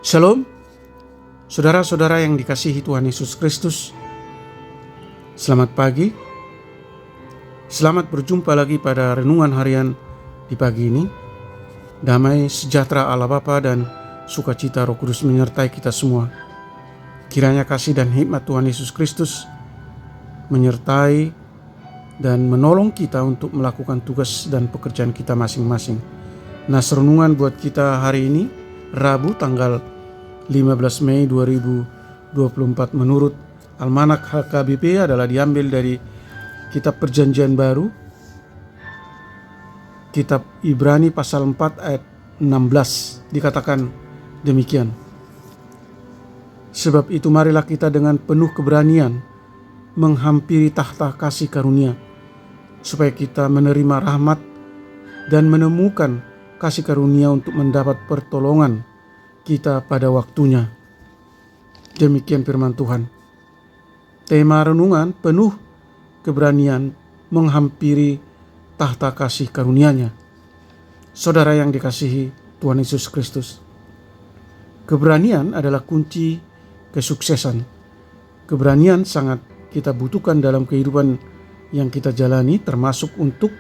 Shalom, saudara-saudara yang dikasihi Tuhan Yesus Kristus. Selamat pagi. Selamat berjumpa lagi pada renungan harian di pagi ini. Damai sejahtera Allah Bapa dan sukacita Roh Kudus menyertai kita semua. Kiranya kasih dan hikmat Tuhan Yesus Kristus menyertai dan menolong kita untuk melakukan tugas dan pekerjaan kita masing-masing. Nah, renungan buat kita hari ini Rabu tanggal 15 Mei 2024 menurut Almanak HKBP adalah diambil dari Kitab Perjanjian Baru, Kitab Ibrani pasal 4 ayat 16, dikatakan demikian. Sebab itu marilah kita dengan penuh keberanian menghampiri tahta kasih karunia, supaya kita menerima rahmat dan menemukan kasih karunia untuk mendapat pertolongan kita pada waktunya. Demikian firman Tuhan. Tema renungan penuh keberanian menghampiri tahta kasih karunia-Nya. Saudara yang dikasihi Tuhan Yesus Kristus, keberanian adalah kunci kesuksesan. Keberanian sangat kita butuhkan dalam kehidupan yang kita jalani, termasuk untuk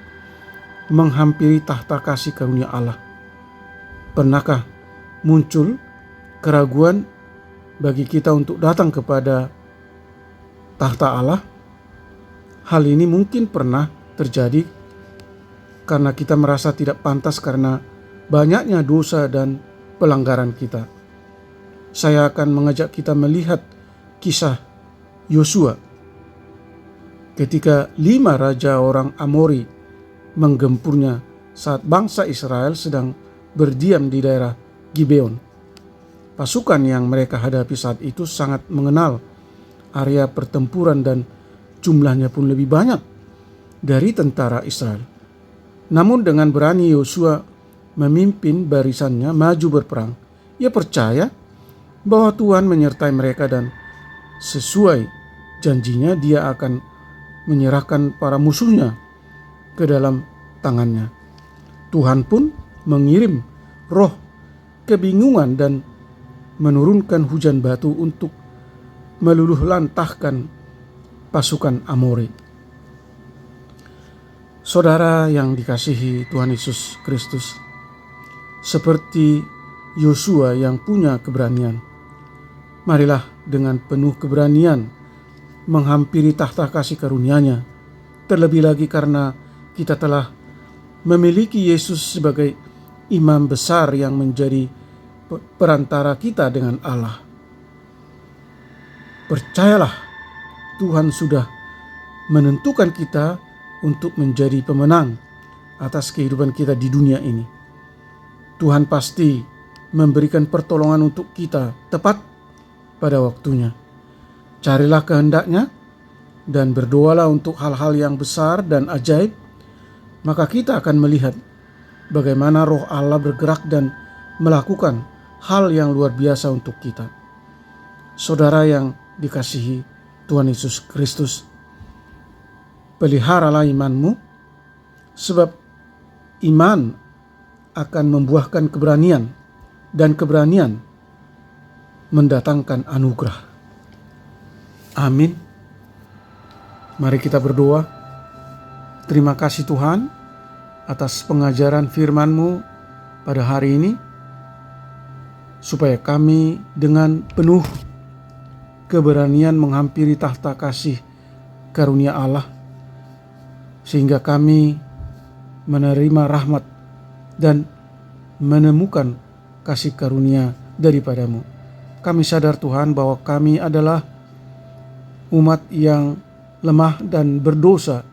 menghampiri tahta kasih karunia Allah. Pernahkah muncul keraguan bagi kita untuk datang kepada tahta Allah? Hal ini mungkin pernah terjadi karena kita merasa tidak pantas karena banyaknya dosa dan pelanggaran kita. Saya akan mengajak kita melihat kisah Yosua ketika 5 raja orang Amori menggempurnya saat bangsa Israel sedang berdiam di daerah Gibeon. Pasukan yang mereka hadapi saat itu sangat mengenal area pertempuran dan jumlahnya pun lebih banyak dari tentara Israel. Namun dengan berani Yosua memimpin barisannya maju berperang. Ia percaya bahwa Tuhan menyertai mereka dan sesuai janjinya dia akan menyerahkan para musuhnya ke dalam tangannya. Tuhan pun mengirim roh kebingungan dan menurunkan hujan batu untuk meluluh lantahkan pasukan Amori. Saudara yang dikasihi Tuhan Yesus Kristus, seperti Yosua yang punya keberanian, marilah dengan penuh keberanian menghampiri tahta kasih karunia-Nya, terlebih lagi karena kita telah memiliki Yesus sebagai imam besar yang menjadi perantara kita dengan Allah. Percayalah, Tuhan sudah menentukan kita untuk menjadi pemenang atas kehidupan kita di dunia ini. Tuhan pasti memberikan pertolongan untuk kita tepat pada waktunya. Carilah kehendak-Nya dan berdoalah untuk hal-hal yang besar dan ajaib, maka kita akan melihat bagaimana Roh Allah bergerak dan melakukan hal yang luar biasa untuk kita. Saudara yang dikasihi Tuhan Yesus Kristus, peliharalah imanmu, sebab iman akan membuahkan keberanian, dan keberanian mendatangkan anugerah. Amin. Mari kita berdoa. Terima kasih Tuhan atas pengajaran firman-Mu pada hari ini, supaya kami dengan penuh keberanian menghampiri tahta kasih karunia Allah, sehingga kami menerima rahmat dan menemukan kasih karunia daripada-Mu. Kami sadar Tuhan bahwa kami adalah umat yang lemah dan berdosa,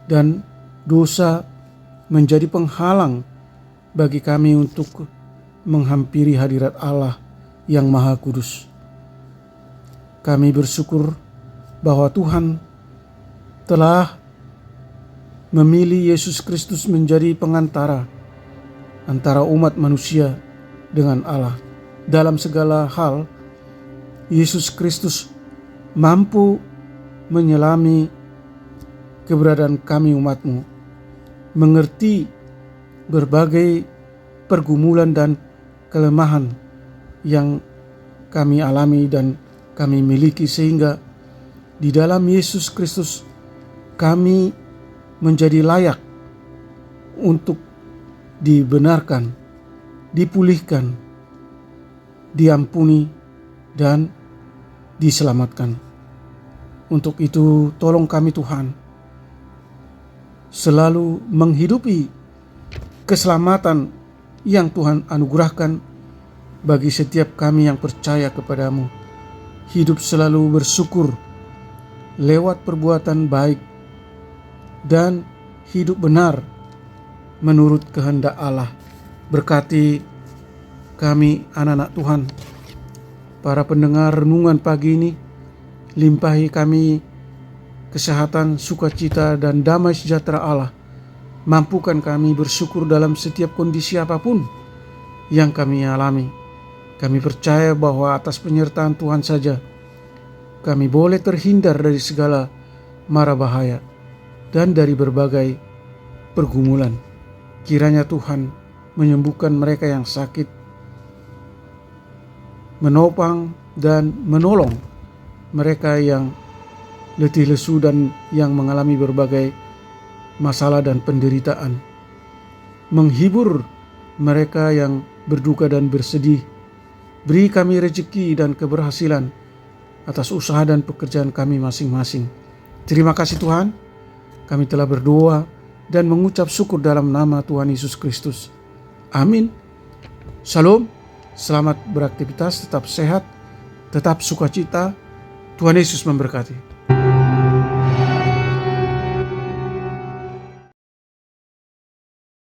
dan dosa menjadi penghalang bagi kami untuk menghampiri hadirat Allah yang Maha Kudus. Kami bersyukur bahwa Tuhan telah memilih Yesus Kristus menjadi pengantara antara umat manusia dengan Allah. Dalam segala hal, Yesus Kristus mampu menyelami keberadaan kami umat-Mu, mengerti berbagai pergumulan dan kelemahan yang kami alami dan kami miliki, sehingga di dalam Yesus Kristus kami menjadi layak untuk dibenarkan, dipulihkan, diampuni, dan diselamatkan. Untuk itu tolong kami Tuhan, selalu menghidupi keselamatan yang Tuhan anugerahkan bagi setiap kami yang percaya kepadamu. Hidup selalu bersyukur lewat perbuatan baik dan hidup benar menurut kehendak Allah. Berkati kami anak-anak Tuhan, para pendengar renungan pagi ini. Limpahi kami kesehatan, sukacita, dan damai sejahtera Allah. Mampukan kami bersyukur dalam setiap kondisi apapun yang kami alami. Kami percaya bahwa atas penyertaan Tuhan saja kami boleh terhindar dari segala mara bahaya dan dari berbagai pergumulan. Kiranya Tuhan menyembuhkan mereka yang sakit, menopang dan menolong mereka yang letih lesu dan yang mengalami berbagai masalah dan penderitaan. Menghibur mereka yang berduka dan bersedih. Beri kami rezeki dan keberhasilan atas usaha dan pekerjaan kami masing-masing. Terima kasih Tuhan, kami telah berdoa dan mengucap syukur dalam nama Tuhan Yesus Kristus. Amin. Shalom, selamat beraktivitas, tetap sehat, tetap sukacita. Tuhan Yesus memberkati.